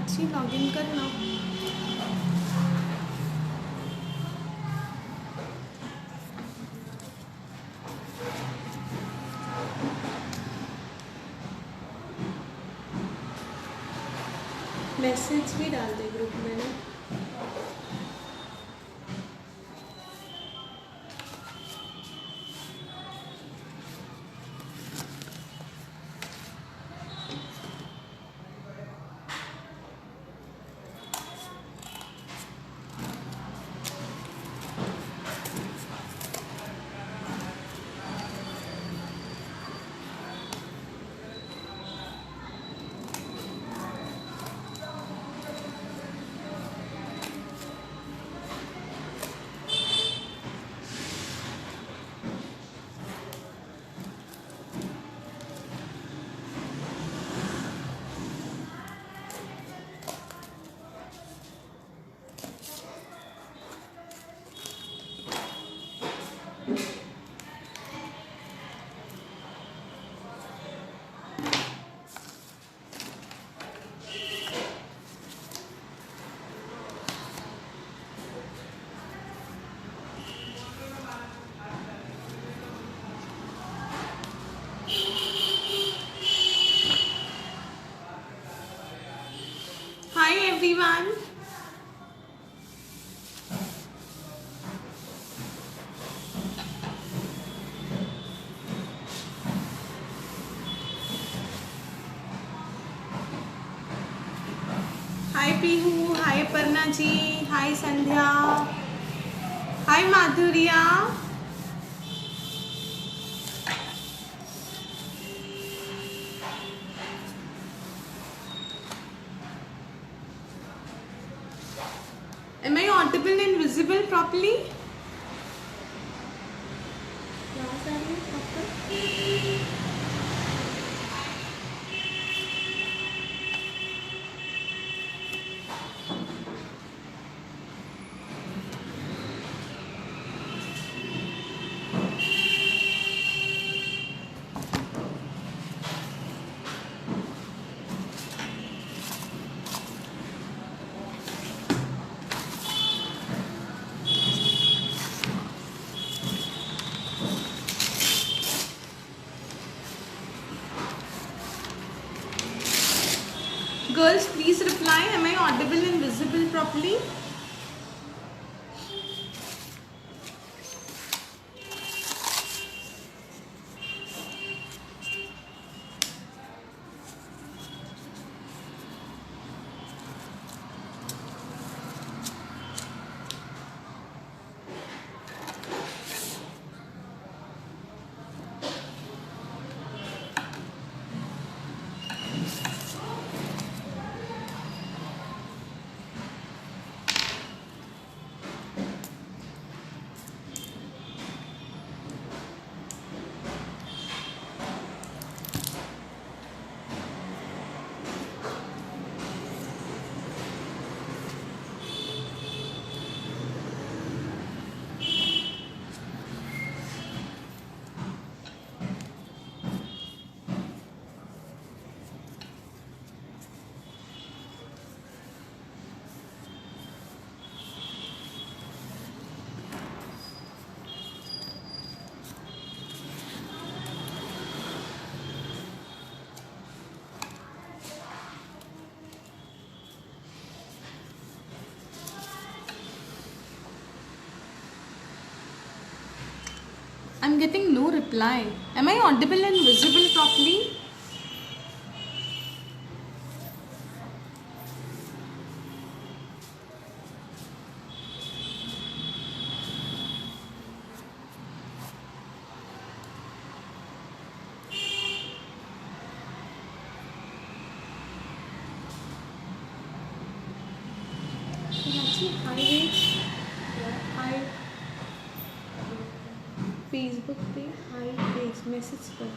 Prachi login कर ना। Message भी डाल दे ग्रुप में ना। Hi everyone. Hi Pihu, hi Parna ji, hi Sandhya, hi Madhurya. Am I audible and visible properly? Girls, please reply. Am I audible and visible properly? I'm getting no reply. Am I audible and visible properly? Hi Facebook पे high page message कर।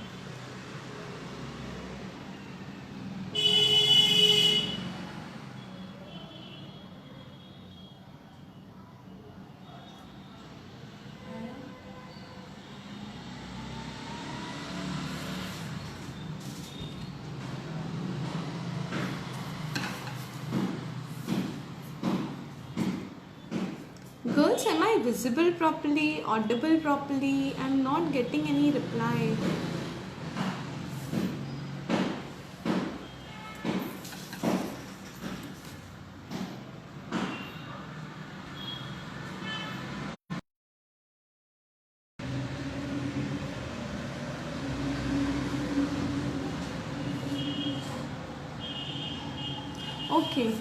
Girls, am I visible properly, audible properly? I'm not getting any reply. Okay.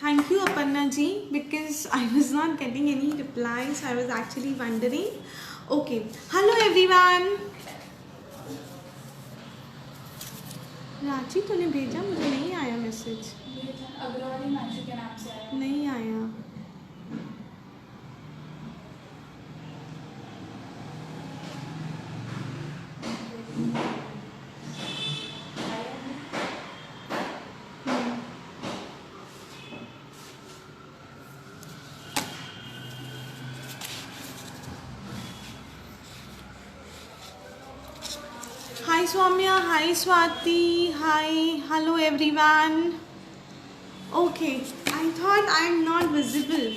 Thank you, Aparna ji, because I was not getting any replies. I was actually wondering. Okay. Hello, everyone. Ranchi तूने भेजा, मुझे नहीं आया message. नहीं आया. Hi Swamya, hi Swati, hi, hello everyone. Okay, I thought I'm not visible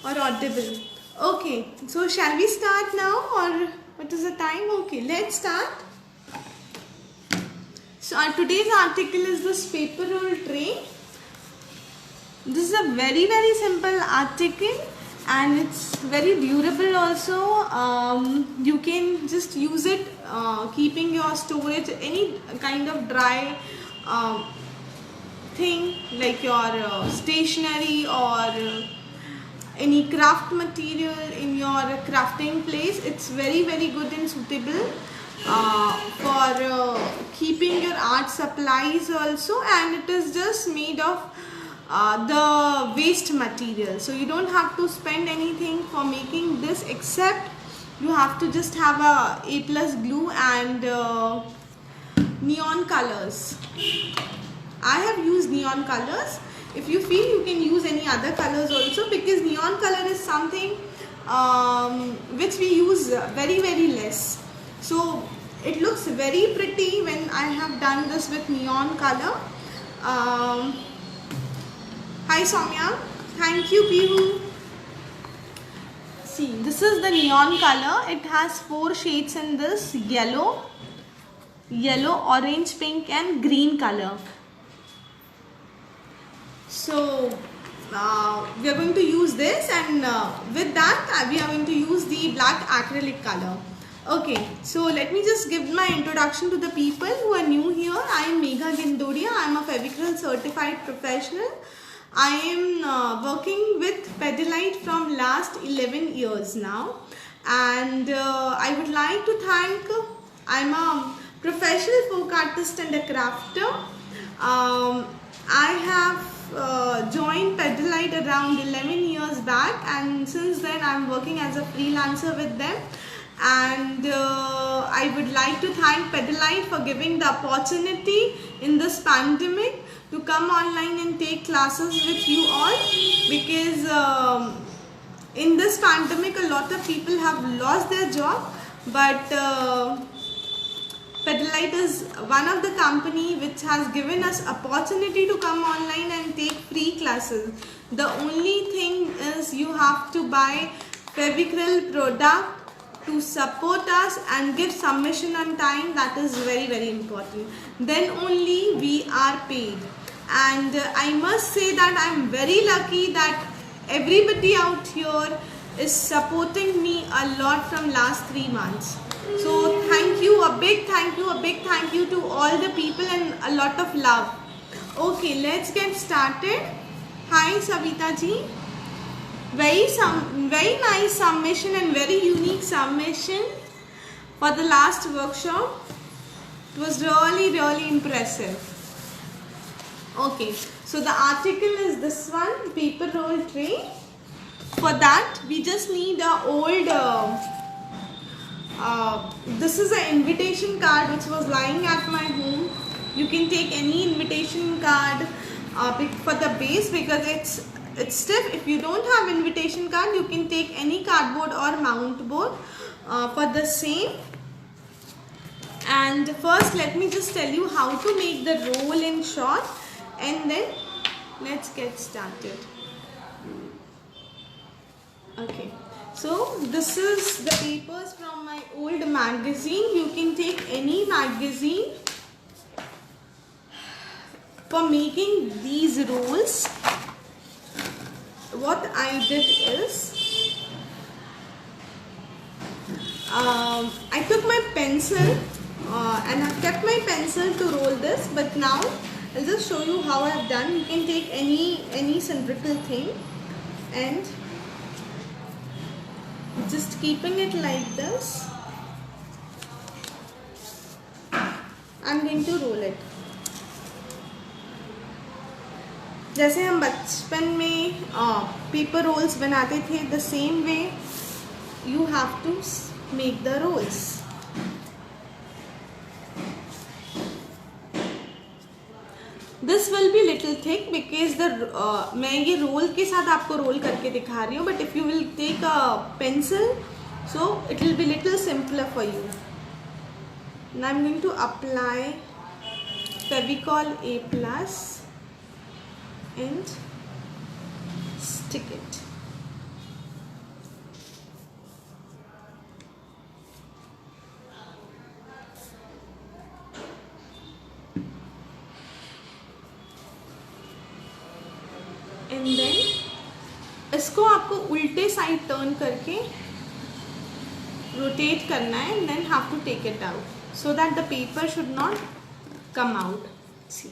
or audible. Okay, so shall we start now or what is the time? Okay, let's start. So our today's article is this paper roll tray. This is a very simple article and it's very durable also. You can just use it keeping your storage, any kind of dry thing like your stationery or any craft material in your crafting place. It's very good and suitable for keeping your art supplies also, and it is just made of the waste material, so you don't have to spend anything for making this, except you have to just have a plus glue and neon colors. I have used neon colors. If you feel, you can use any other colors also, because neon color is something which we use very less, so it looks very pretty when I have done this with neon color. Hi Soumya, thank you Pihu. See, this is the neon color. It has 4 shades in this: yellow, orange, pink and green color. So we are going to use this, and with that we are going to use the black acrylic color. Okay, so let me just give my introduction to the people who are new here. I am Megha Gindodia. I am a Fevicryl certified professional. I am working with Pedalite from last 11 years now, and I would like to thank, I'm a professional folk artist and a crafter. I have joined Pedalite around 11 years back, and since then I am working as a freelancer with them. And I would like to thank Pedalite for giving the opportunity in this pandemic to come online and take classes with you all, because in this pandemic a lot of people have lost their job, but Pedalite is one of the company which has given us opportunity to come online and take free classes. The only thing is you have to buy Fevicryl product to support us and give submission on time. That is very important. Then only we are paid. And I must say that I am very lucky that everybody out here is supporting me a lot from last 3 months. So thank you, a big thank you to all the people, and a lot of love. Okay, let's get started. Hi Savita ji. Very nice submission and very unique submission for the last workshop. It was really impressive. Okay, so the article is this one, paper roll tray. For that we just need a old this is an invitation card which was lying at my home. You can take any invitation card for the base, because it's stiff. If you don't have invitation card, you can take any cardboard or mount board for the same. And first let me just tell you how to make the roll in short, and then let's get started. Okay, so this is the papers from my old magazine. You can take any magazine. For making these rolls, what I did is I took my pencil and I kept my pencil to roll this, but now I'll just show you how I've done. You can take any cylindrical thing and just keeping it like this, I'm going to roll it. जैसे हम बचपन में paper roles बनाते थे, the same way you have to make the rolls. This will be little thick because मैं ये role के साथ आपको रोल करके दिखा रही हूँ, but if you will take a pencil, so it will be little simpler for you. Now I'm going to apply Fevicol A plus and stick it. And then इसको आपको उल्टे साइड टर्न करके rotate करना है and then have to take it out so that the paper should not come out. See,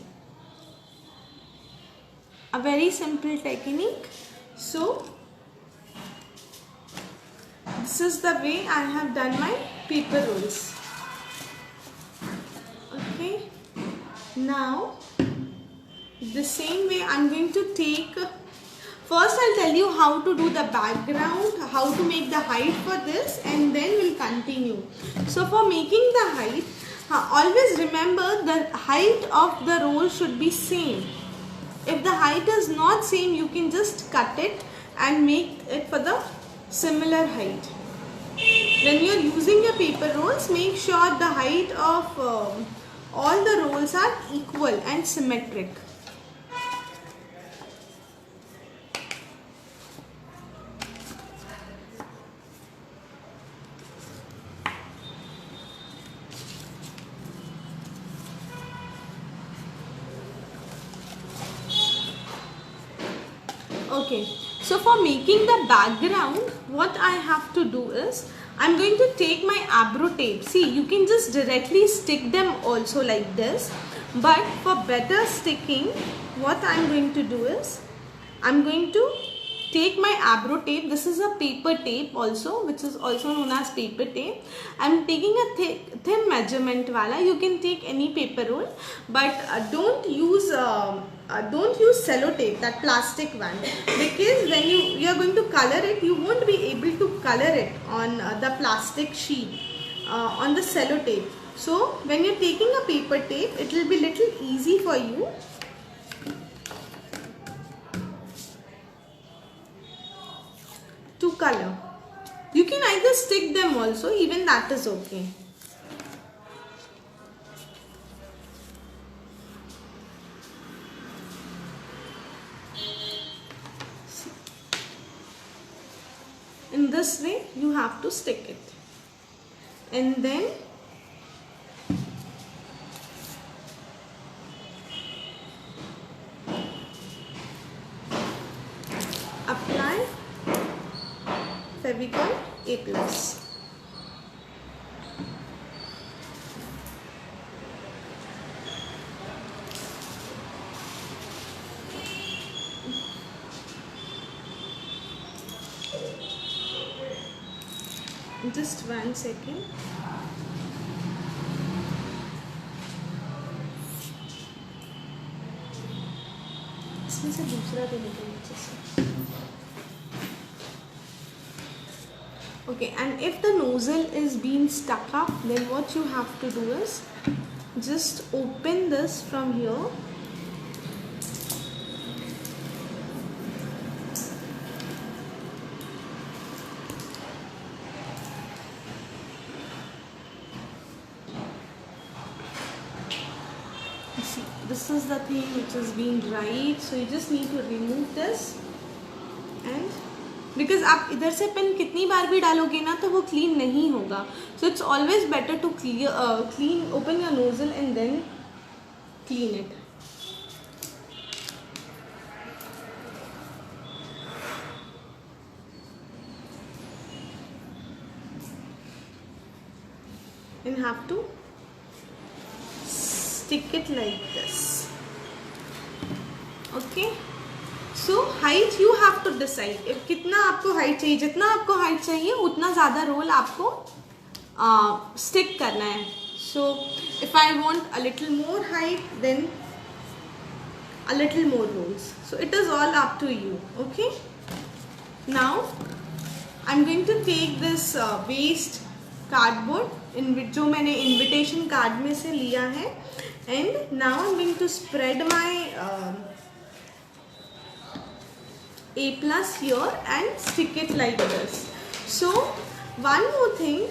a very simple technique. So this is the way I have done my paper rolls. Okay, now the same way I'm going to take, first I'll tell you how to do the background, how to make the height for this, and then we'll continue. So for making the height, always remember the height of the roll should be same. If the height is not same, you can just cut it and make it for the similar height. When you are using your paper rolls, make sure the height of all the rolls are equal and symmetric. Okay, so for making the background, what I have to do is, I'm going to take my Abro tape. See, you can just directly stick them also like this. But for better sticking, what I'm going to do is, I'm going to take my Abro tape. This is a paper tape also, which is also known as paper tape. I'm taking a thin measurement wala. You can take any paper roll, but don't use sellotape, that plastic one, because when you are going to color it, you won't be able to color it on the plastic sheet on the sellotape. So when you're taking a paper tape, it will be little easy for you to color. You can either stick them also, even that is okay. In this way you have to stick it, and then apply Fevicol A plus. Just 1 second. इसमें से दूसरा भी निकल नीचे से. Okay, and if the nozzle is being stuck up, then what you have to do is just open this from here. See, this is the thing which is being dried, so you just need to remove this. And because आप इधर से pen कितनी बार भी डालोगे ना तो वो clean नहीं होगा, so it's always better to open your nozzle and then clean it. And have to stick it like this. Okay, so height you have to decide. If कितना आपको height चाहिए, जितना आपको height चाहिए उतना ज़्यादा roll आपको stick करना है. So if I want a little more height, then a little more rolls. So it is all up to you. Okay. Now I'm going to take this waste cardboard जो मैंने invitation card में से लिया है, and now I'm going to spread my A+ here and stick it like this. So one more thing,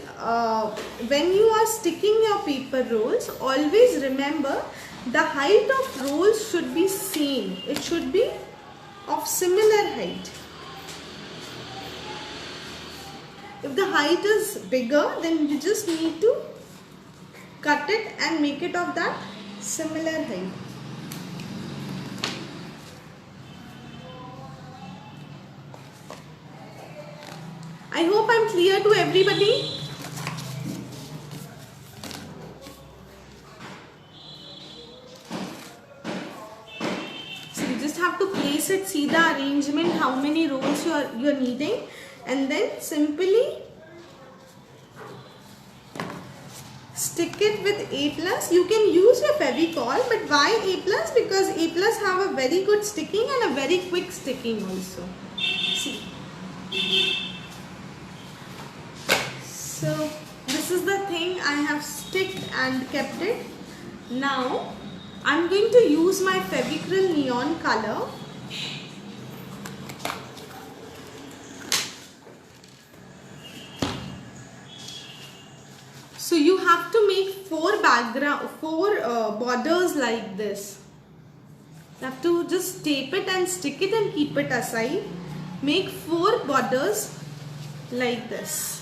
when you are sticking your paper rolls, always remember the height of rolls should be same. It should be of similar height. If the height is bigger, then you just need to cut it and make it of that similar height. I hope I'm clear to everybody. So you just have to place it, see the arrangement, how many rolls you're needing, and then simply stick it with A+. You can use your Fevicol, but why A+? Because A+ have a very good sticking and a very quick sticking also. See. So this is the thing I have sticked and kept it. Now I'm going to use my Fevicryl neon color. So you have to make four borders like this. You have to just tape it and stick it and keep it aside. Make 4 borders like this.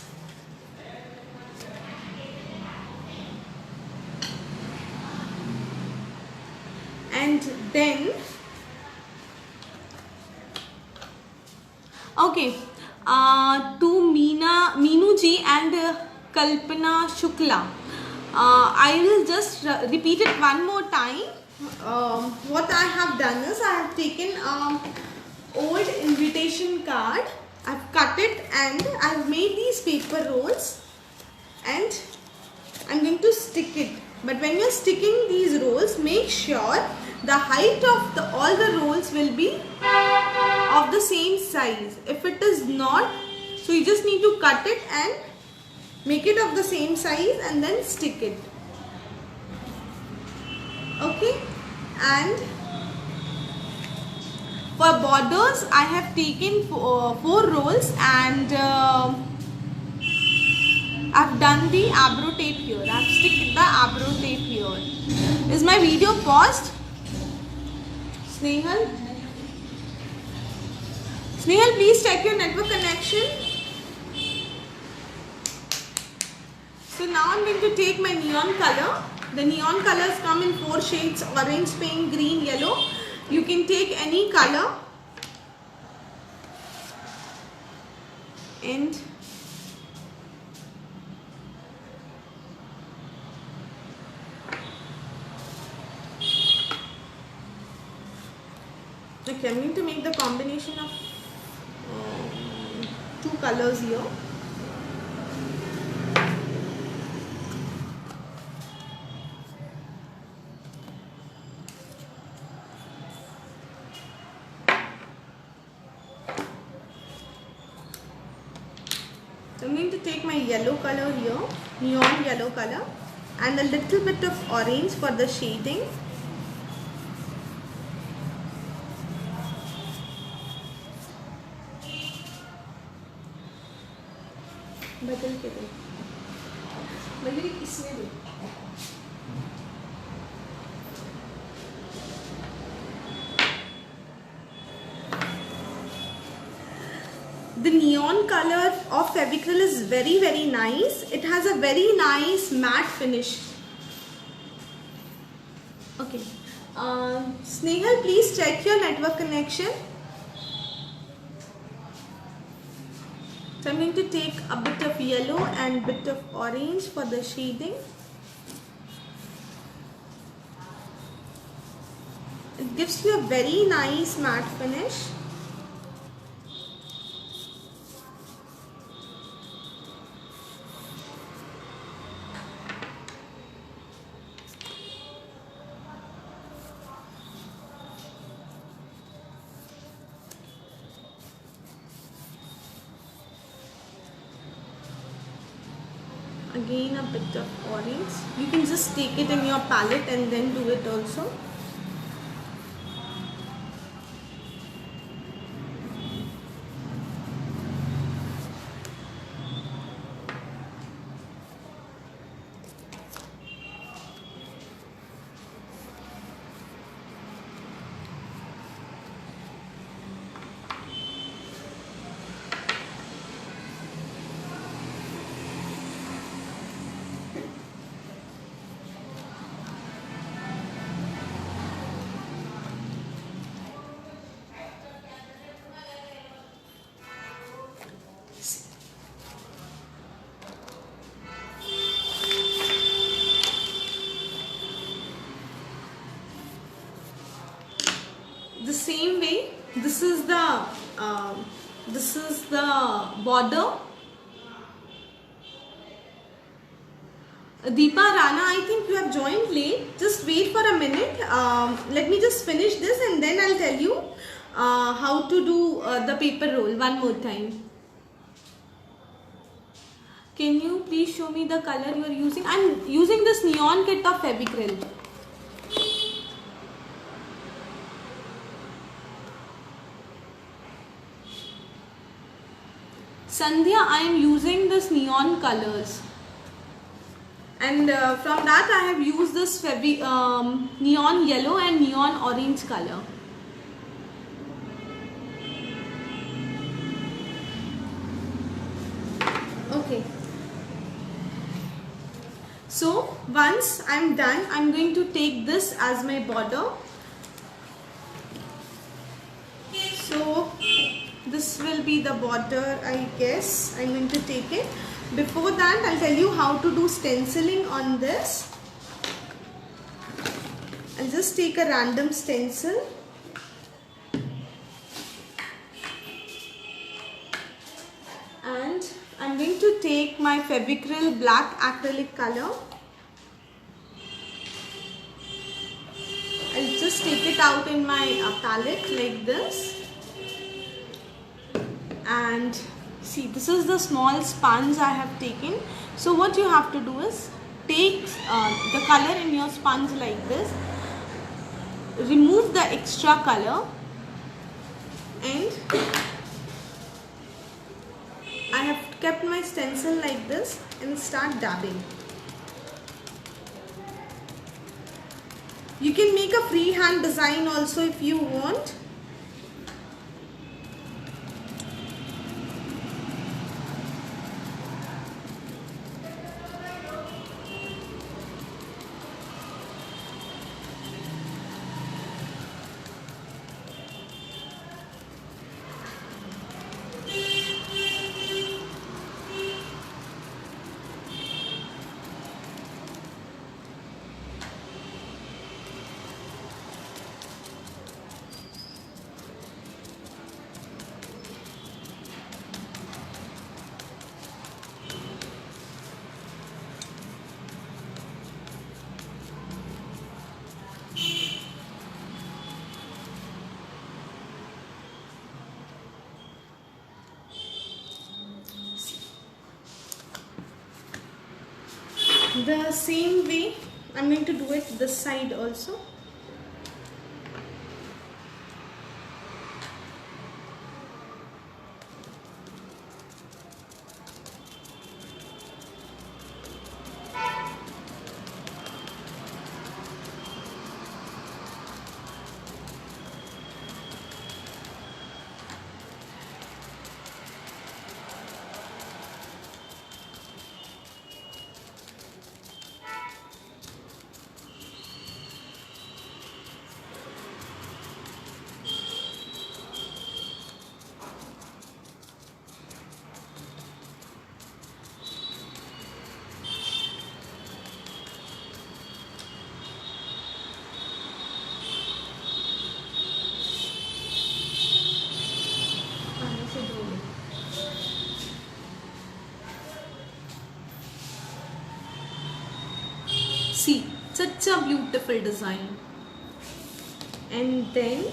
And then, okay, to Meenu ji and Kalpana Shukla, I will just repeat it one more time. What I have done is I have taken old invitation card, I've cut it and I've made these paper rolls and I'm going to stick it. But when you're sticking these rolls, make sure the height of all the rolls will be of the same size. If it is not, so you just need to cut it and make it of the same size and then stick it. Okay, and for borders I have taken 4 rolls and I've done the Abro tape here. I've sticked the Abro tape here. Is my video paused? Snehal, please check your network connection. So now I'm going to take my neon color. The neon colors come in 4 shades: orange, pink, green, yellow. You can take any color. And okay, I'm going to make the combination of 2 colors here. So I'm going to take my yellow color here, neon yellow color, and a little bit of orange for the shading. बदल के दो, बदल इसमें दो. the neon color of Fevicryl is very, very nice. It has a very nice matte finish. Okay. Snehal, please check your network connection. So I'm going to take a bit of yellow and bit of orange for the shading. It gives you a very nice matte finish. Again a bit of orange. You can just take it in your palette and then do it also. The same way, this is the border. Deepa Rana, I think you have joined late. Just wait for a minute. Let me just finish this and then I'll tell you how to do the paper roll one more time. Can you please show me the color you are using? I'm using this neon kit of Fevicryl. Sandhya, I am using this neon colors, and from that I have used this neon yellow and neon orange color. Okay. So once I am done, I am going to take this as my border. So this will be the border, I guess. I'm going to take it. Before that, I'll tell you how to do stenciling on this. I'll just take a random stencil. And I'm going to take my Fevicryl black acrylic color. I'll just take it out in my palette like this. And see, this is the small sponge I have taken. So what you have to do is take the color in your sponge like this, remove the extra color, and I have kept my stencil like this and start dabbing. You can make a freehand design also if you want. The same way I'm going to do it this side also. See, such a beautiful design. And then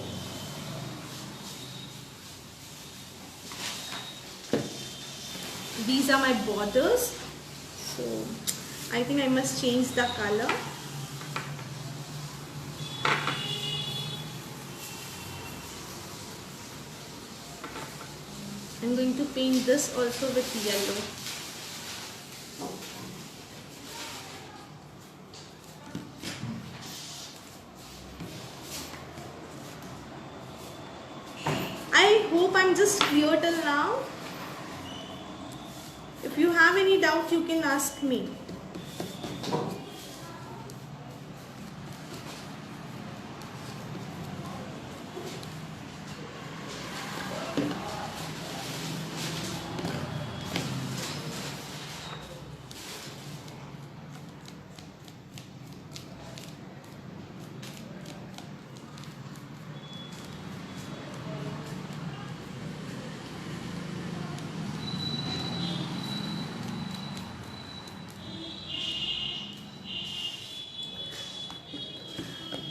these are my borders. So I think I must change the color. I'm going to paint this also with yellow. I hope I'm just clear till now. If you have any doubt, you can ask me.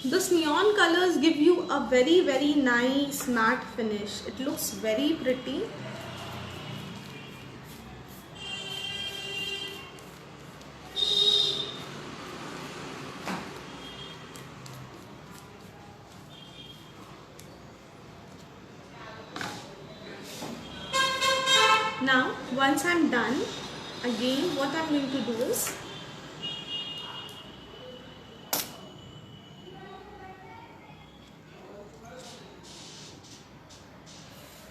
This neon colors give you a very nice matte finish. It looks very pretty. Now once I'm done, again what I'm going to do is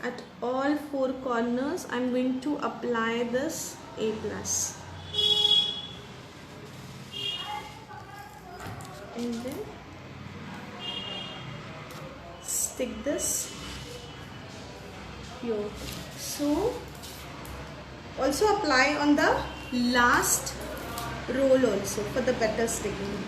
at all four corners I'm going to apply this A+. And then stick this here. So also apply on the last roll also for the better sticking.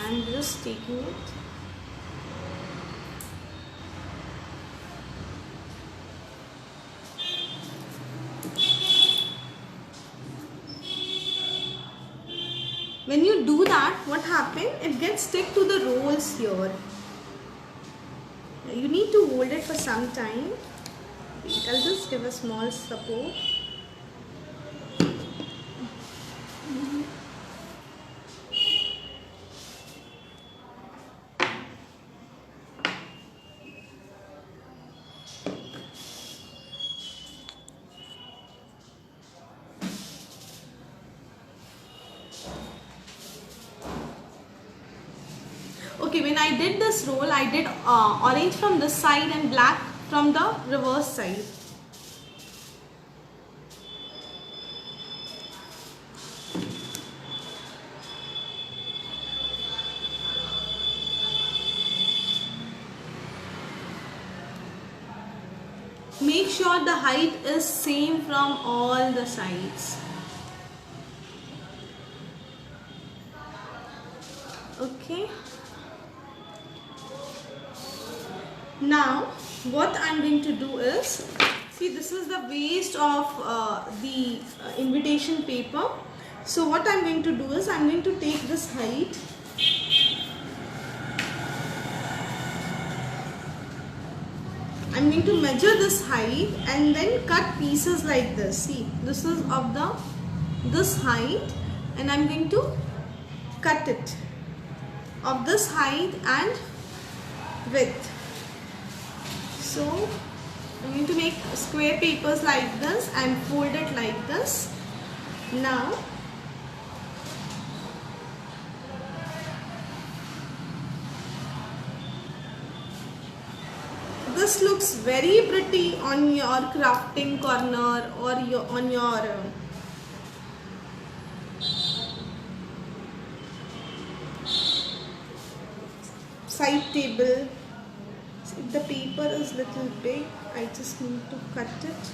I'm just taking it. When you do that, what happens? It gets stick to the rolls here. You need to hold it for some time. I'll just give a small support. Okay, when I did this roll, I did orange from this side and black from the reverse side. Make sure the height is same from all the sides. Okay. Now what I'm going to do is, see, this is the waste of the invitation paper. So what I'm going to do is, I'm going to take this height, I'm going to measure this height and then cut pieces like this. See, this is of this height, and I'm going to cut it of this height and width. So I'm going to make square papers like this and fold it like this. Now this looks very pretty on your crafting corner or on your side table. If the paper is little big, I just need to cut it.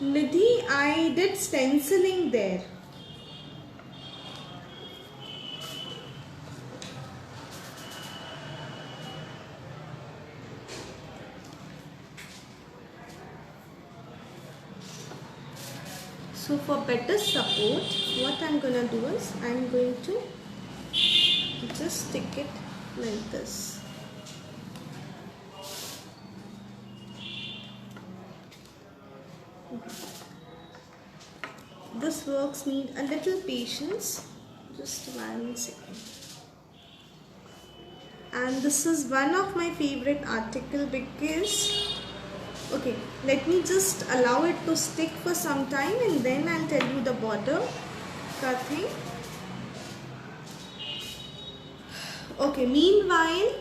Nidhi, I did stenciling there. So for better support, what I'm gonna do is I'm going to just stick it like this. This works need a little patience. Just 1 second. And this is one of my favorite article because, okay, let me just allow it to stick for some time and then I'll tell you the border thing. Okay, meanwhile,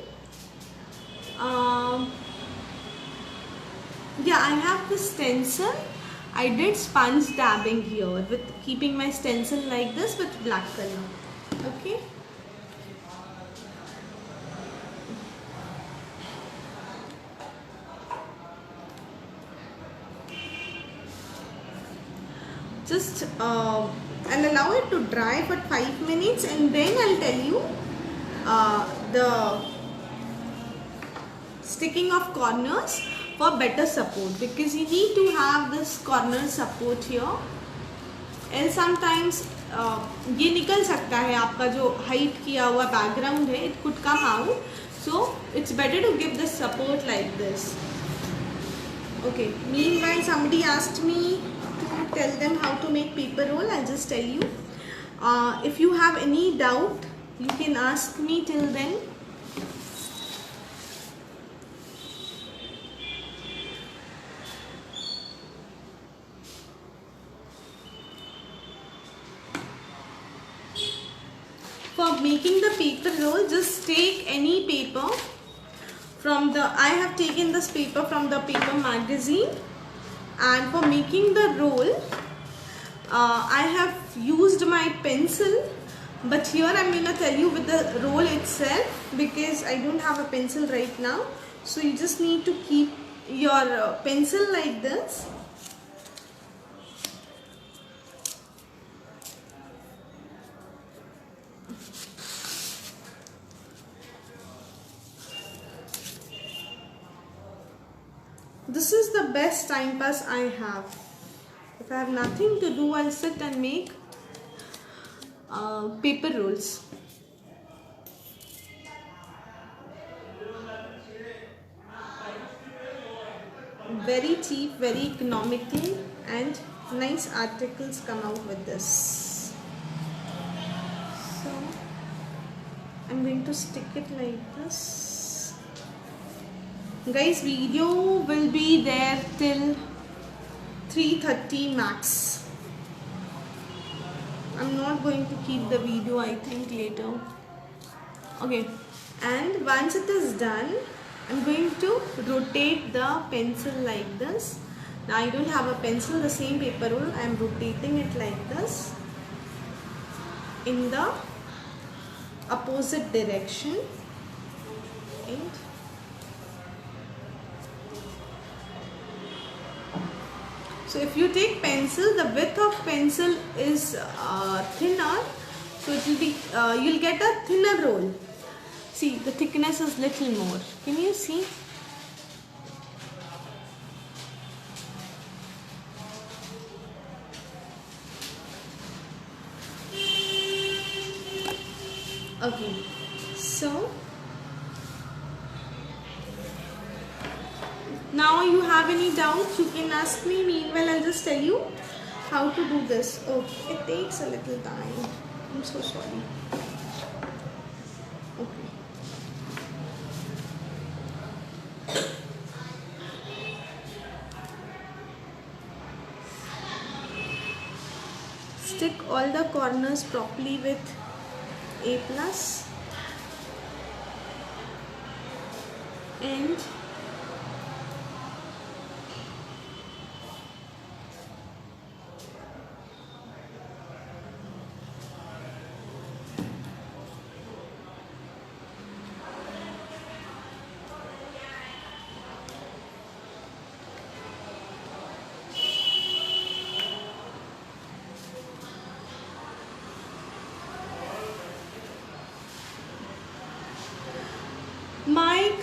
yeah, I have the stencil. I did sponge dabbing here with keeping my stencil like this with black color. Okay. Just I'll allow it to dry for 5 minutes and then I'll tell you the sticking of corners for better support, because you need to have this corner support here, and sometimes ये निकल सकता है आपका जो height किया हुआ background है, it could come out, so it's better to give the support like this. Okay, meanwhile somebody asked me to tell them how to make paper roll. I'll just tell you. If you have any doubt, you can ask me till then. For making the paper roll, just take any paper from the, I have taken this paper from the paper magazine, and for making the roll, I have used my pencil, but here I'm going to tell you with the roll itself because I don't have a pencil right now. So you just need to keep your pencil like this. This is the best time pass I have. If I have nothing to do, I'll sit and make paper rolls. Very cheap, very economical, and nice articles come out with this. So I'm going to stick it like this. Guys, video will be there till 3:30 max. I'm not going to keep the video, I think, later. Okay, and once it is done, I'm going to rotate the pencil like this. Now I don't have a pencil, the same paper roll, I am rotating it like this in the opposite direction. And so if you take pencil, the width of pencil is thinner, so it will be you'll get a thinner roll. See, the thickness is little more. Can you see? Okay, so now you have any doubts, you can ask me. Meanwhile, I'll just tell you how to do this. Oh, it takes a little time. I'm so sorry. Okay. Stick all the corners properly with A+, and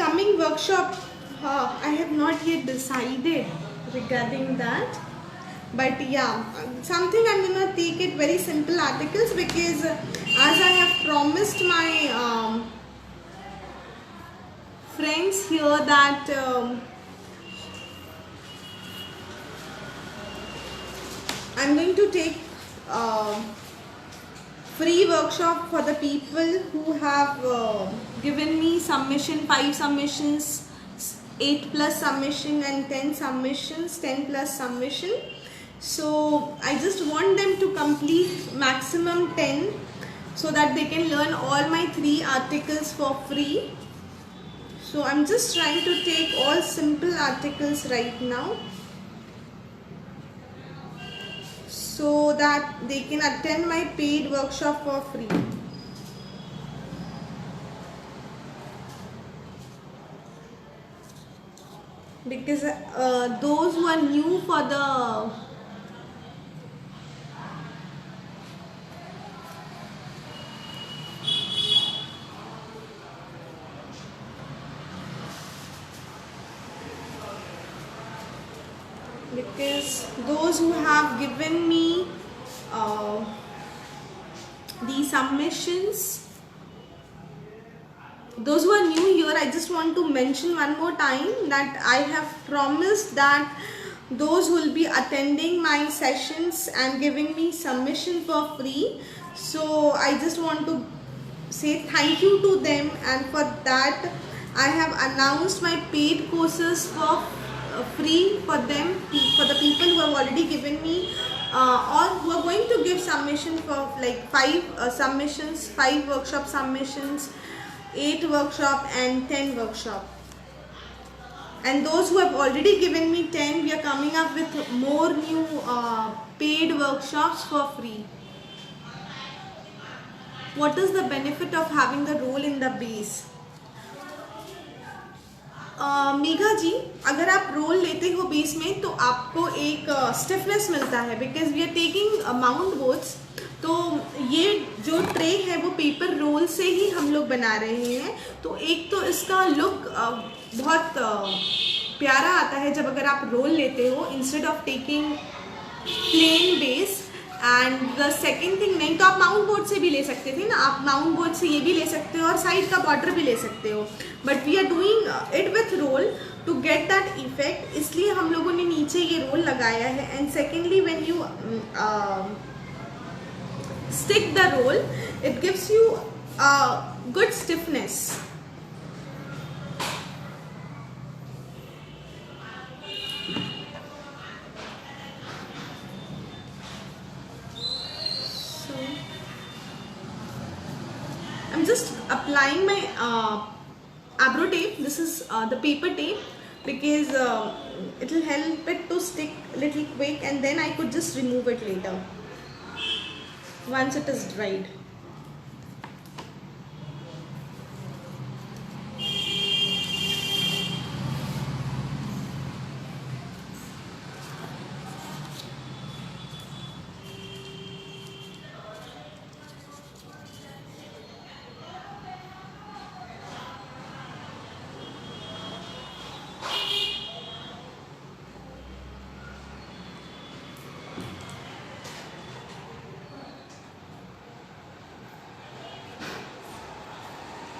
coming workshop, I have not yet decided regarding that. But yeah, something I'm gonna take it very simple articles, because as I have promised my friends here that I'm going to take free workshop for the people who have given me submission, 5 submissions, 8 plus submission and 10 submissions, 10 plus submission. So I just want them to complete maximum 10 so that they can learn all my 3 articles for free. So I'm just trying to take all simple articles right now, so that they can attend my paid workshop for free. Because those who are new for the those who have given me the submissions, those who are new here, I just want to mention one more time that I have promised that those who will be attending my sessions and giving me submission for free. So I just want to say thank you to them, and for that I have announced my paid courses for free for them, for the people who have already given me or who are going to give submission for like 5 submissions, 5 workshop submissions, 8 workshop and 10 workshop. And those who have already given me 10, we are coming up with more new paid workshops for free. What is the benefit of having the role in the base? Megha जी, अगर आप roll लेते हो base में तो आपको एक stiffness मिलता है, because we are taking mount boards. तो ये जो ट्रे है वो पेपर रोल से ही हम लोग बना रहे हैं. तो एक तो इसका लुक बहुत प्यारा आता है जब अगर आप रोल लेते हो instead of taking plain base. And the second thing, नहीं तो आप माउंट बोर्ड से भी ले सकते थे ना, आप माउंट बोर्ड से ये भी ले सकते हो और साइड का बॉर्डर भी ले सकते हो, but we are doing it with roll to get that effect, इसलिए हम लोगों ने नीचे ये रोल लगाया है. And secondly when you stick the roll it gives you good stiffness. I'm just applying my abro tape. This is the paper tape, because it will help it to stick little quick, and then I could just remove it later once it is dried.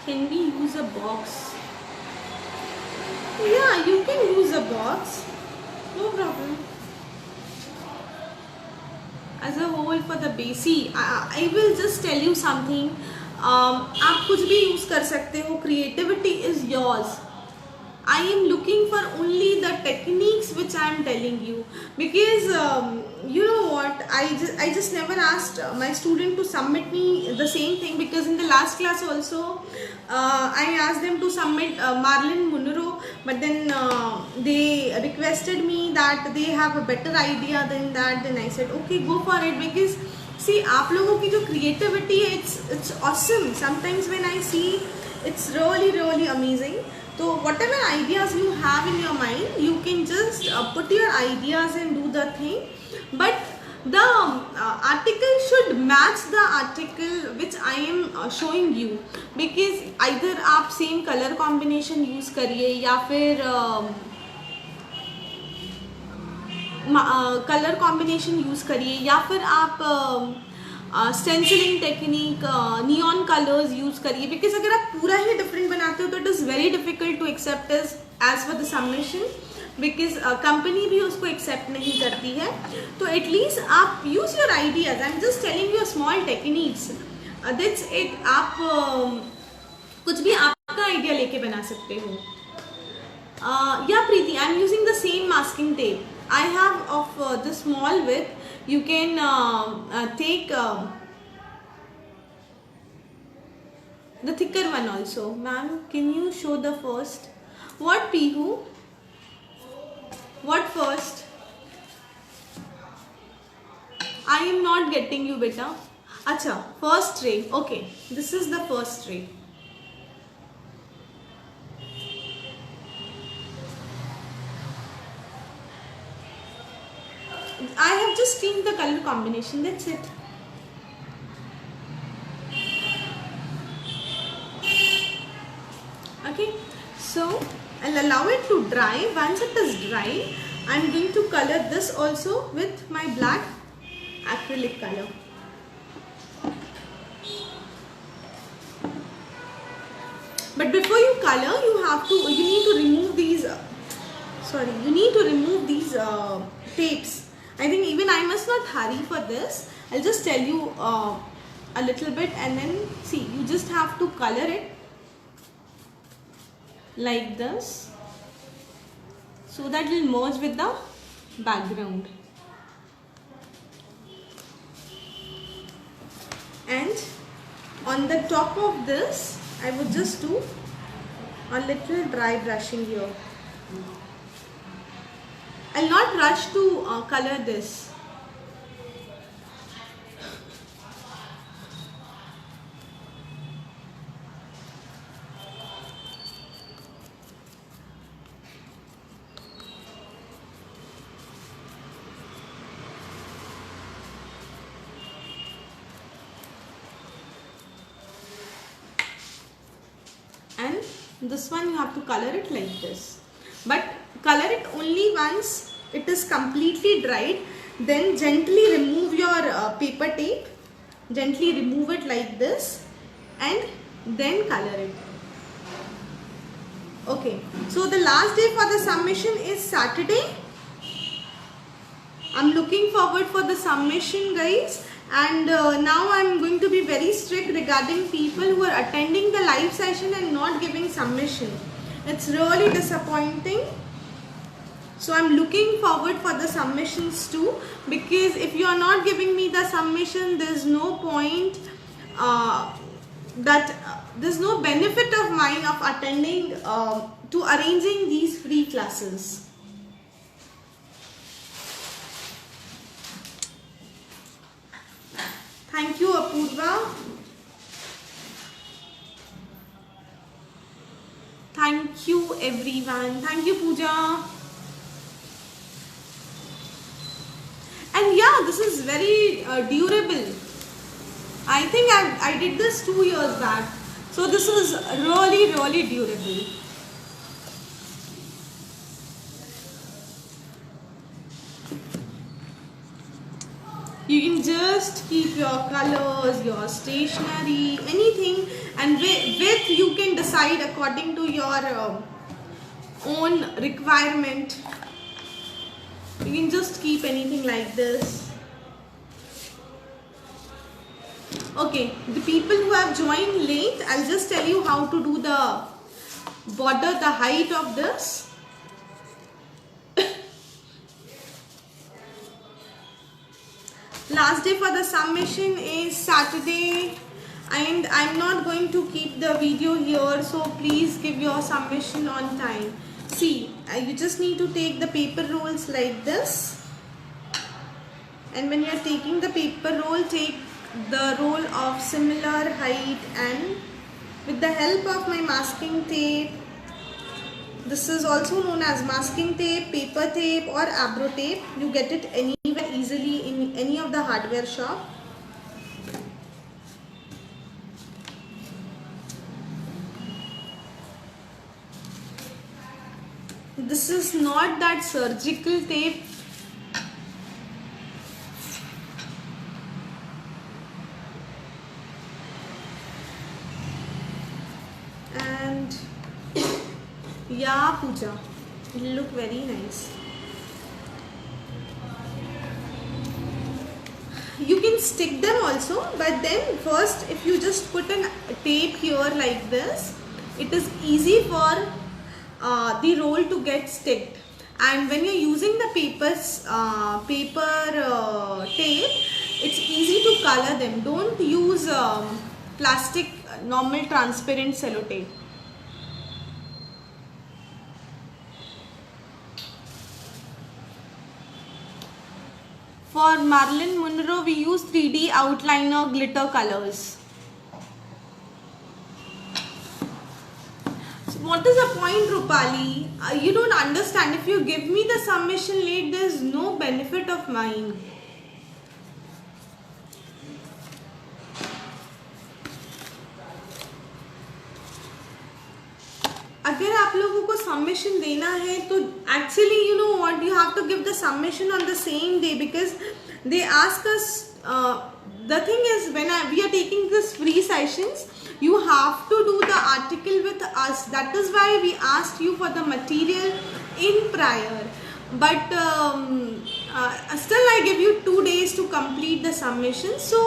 Can we use a box? Yeah, you can use a box. No problem. As a whole for the base, I will just tell you something. आप कुछ भी use कर सकते हो. Creativity is yours. I am looking for only the techniques which I am telling you, because you know what, I just never asked my student to submit me the same thing, because in the last class also I asked them to submit Marilyn Monroe, but then they requested me that they have a better idea than that. Then I said okay, go for it, because see, आप लोगों की जो creativity है, it's awesome. Sometimes when I see, it's really amazing. So whatever ideas you have in your mind, you can just put your ideas and do the thing. But the article should match the article which I am showing you, because either आप same color combination use करिए या फिर colour combination use करिए, या फिर आप stencilling technique, neon colours use करिए, because अगर आप पूरा ही डिफरेंट बनाते हो तो it is very difficult to accept as for the submission, because company भी उसको एक्सेप्ट नहीं करती है. तो एटलीस्ट आप use your ideas. I am just telling you small techniques, that's it. आप कुछ भी आपका आइडिया लेके बना सकते हो. या Preeti, I am using the same masking tape I have of the small width. You can take the thicker one also. Ma'am, can you show the first? What Pihu? What first? I am not getting you, beta. Acha, first tray. Okay, this is the first tray. I have just changed the color combination, that's it. Okay, so I'll allow it to dry. Once it is dry, I'm going to color this also with my black acrylic color. But before you color, you need to remove these tapes. I think even I must not hurry for this. I'll just tell you a little bit, and then see, you just have to color it like this so that it will merge with the background. And on the top of this, I would just do a little dry brushing here. I'll not rush to color this. And this one you have to color it like this. But color it only once it is completely dried. Then gently remove your paper tape. Gently remove it like this and then color it. Okay. So the last day for the submission is Saturday. I'm looking forward for the submission, guys. And now I'm going to be very strict regarding people who are attending the live session and not giving submission. It's really disappointing. So I'm looking forward for the submissions too, because if you are not giving me the submission, there's no point, there's no benefit of mine of attending to arranging these free classes. Thank you, Apurva. Thank you, everyone. Thank you, Pooja. And yeah, this is very durable. I think I did this 2 years back. So this is really, really durable. You can just keep your colors, your stationery, anything, and with you can decide according to your own requirement. You can just keep anything like this. Okay, the people who have joined late, I'll just tell you how to do the border, the height of this. Last day for the submission is Saturday, and I'm not going to keep the video here, so please give your submission on time. See, you just need to take the paper rolls like this, and when you're taking the paper roll, take the roll of similar height, and with the help of my masking tape, this is also known as masking tape, paper tape or abro tape, you get it anywhere easily in any of the hardware shop. This is not that surgical tape. And yeah, Pooja, it will look very nice. You can stick them also, but then first if you just put a tape here like this, it is easy for the roll to get sticked. And when you're using the paper tape, it's easy to color them. Don't use plastic normal transparent sellotape. For Marilyn Monroe, we use 3D outliner glitter colors. So what is the point, Rupali? You don't understand. If you give me the submission late, there is no benefit of mine. अगर आप लोगों को submission देना है तो actually you know what you have to give the submission on the same day because they ask us the thing is when we are taking this free sessions you have to do the article with us. That is why we asked you for the material in prior, but still I give you 2 days to complete the submission. So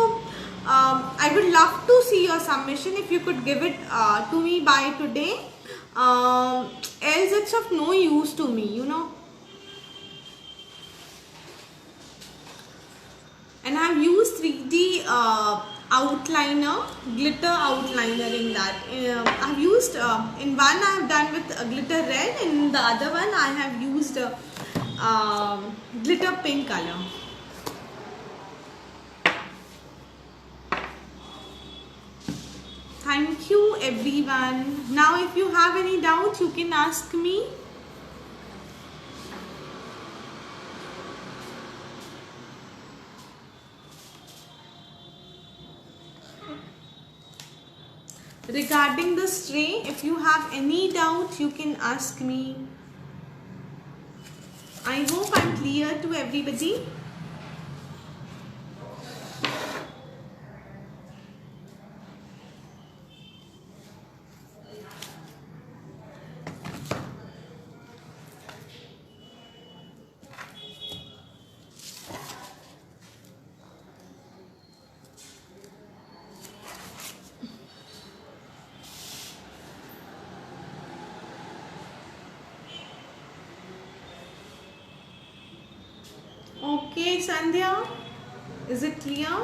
I would love to see your submission if you could give it to me by today. Else it's of no use to me, you know. And I have used 3D outliner, glitter outliner in that. I have used in one I have done with glitter red, and in the other one I have used glitter pink color. Thank you everyone. Now if you have any doubt you can ask me. Regarding this tray, if you have any doubt you can ask me. I hope I'm clear to everybody. Okay, Sandhya, is it clear?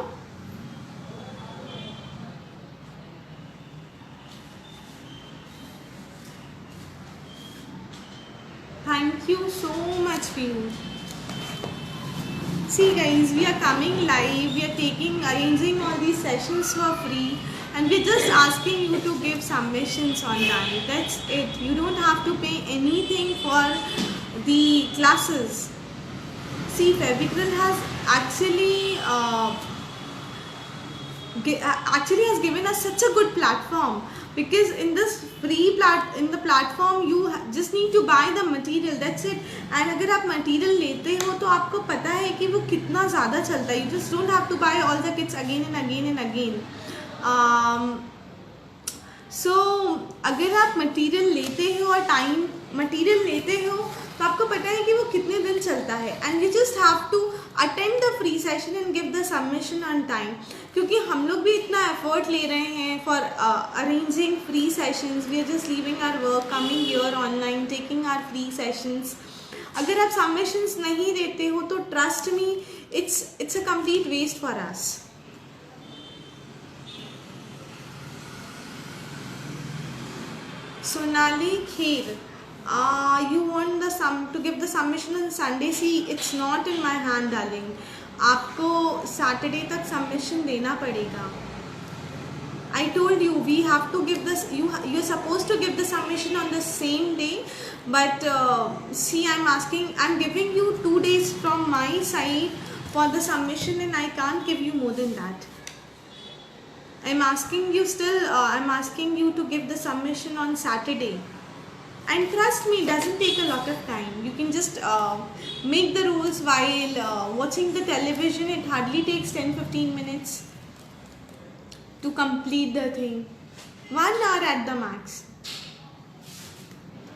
Thank you so much, Pinu. See guys, we are coming live, we are arranging all these sessions for free, and we're just asking you to give submissions on time. That's it. You don't have to pay anything for the classes. See, Fevicryl has actually has given us such a good platform, because in this in the platform you just need to buy the material, that's it. And अगर आप material लेते हो तो आपको पता है कि वो कितना ज़्यादा चलता है. You just don't have to buy all the kits again and again and again. So अगर आप material लेते हो और time material लेते हो तो आपको पता है कि वो कितने दिन चलता है. And you just have to attend the free session and give the submission on time, क्योंकि हम लोग भी इतना एफर्ट ले रहे हैं for arranging free sessions. We are just leaving our work, coming here online, taking our free sessions. अगर आप सबमिशंस नहीं देते हो तो trust me, it's a complete waste for us. Sonali Kher, you want to give the submission on Sunday? See, it's not in my hand, darling. आपको Saturday तक submission देना पड़ेगा. I told you we have to give this. You're supposed to give the submission on the same day, but see, I'm giving you 2 days from my side for the submission, and I can't give you more than that. I'm asking you to give the submission on Saturday. And trust me, it doesn't take a lot of time. You can just make the rules while watching the television. It hardly takes 10-15 minutes to complete the thing. 1 hour at the max.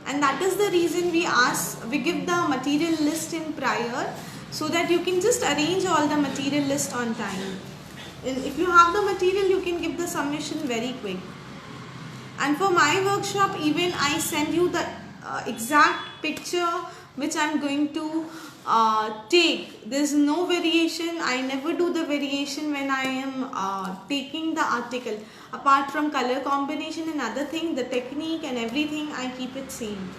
And that is the reason we give the material list in prior, so that you can just arrange all the material list on time. And if you have the material, you can give the submission very quick. And for my workshop, even I send you the exact picture which I'm going to take. There's no variation. I never do the variation when I am taking the article. Apart from color combination and other thing, the technique and everything, I keep it same.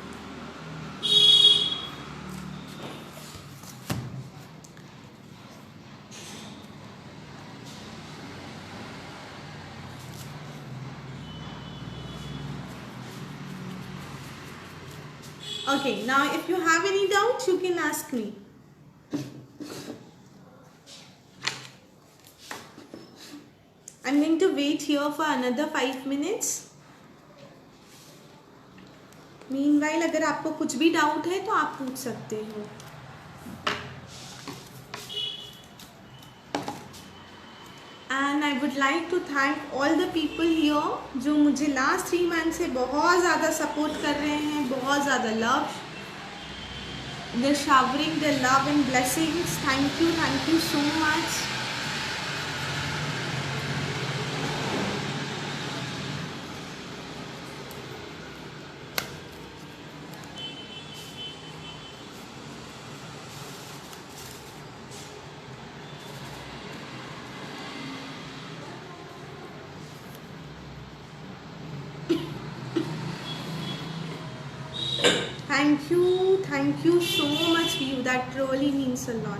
Okay, now if you have any doubts, you can ask me. I'm going to wait here for another 5 minutes. Meanwhile, अगर आपको कुछ भी doubt है तो आप पूछ सकते हो. And I would like to thank all the people here जो मुझे last 3 months से बहुत ज़्यादा support कर रहे हैं, बहुत ज़्यादा love. They're showering their love and blessings. Thank you so much. Thank you so much, View. That really means a lot.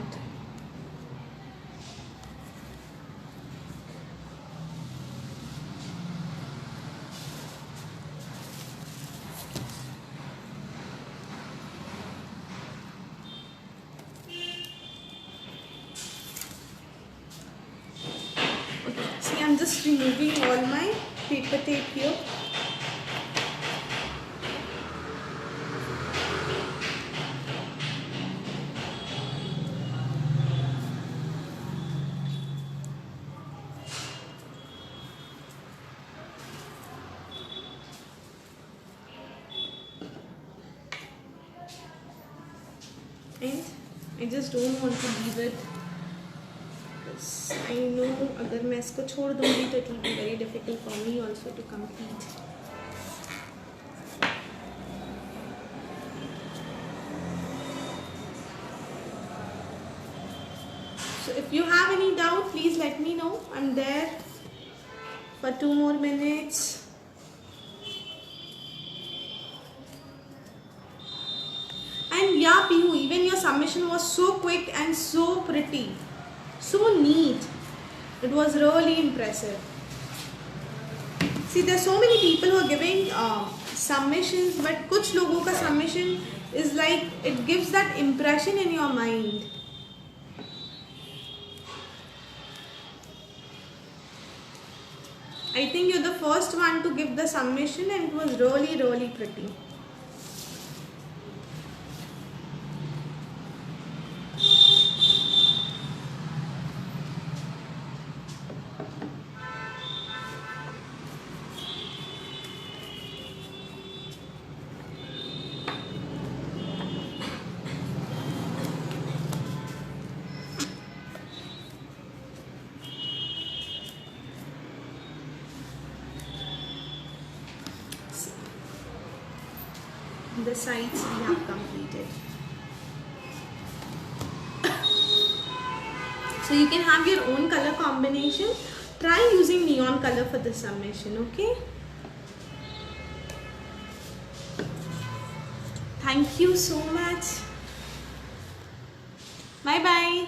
Okay, see, I'm just removing all my paper tape here. And I just don't want to leave it, because I know अगर मैं इसको छोड़ दूँगी तो it will be very difficult for me also to complete. So if you have any doubt, please let me know. I'm there for 2 more minutes. And yeah, Pihu, even your submission was so quick and so pretty, so neat. It was really impressive. See, there's so many people who are giving submissions, but कुछ लोगों का submission is like, it gives that impression in your mind. I think you're the first one to give the submission, and it was really, really pretty. The sides we have completed. So you can have your own color combination. Try using neon color for the submission, okay? Thank you so much. Bye bye.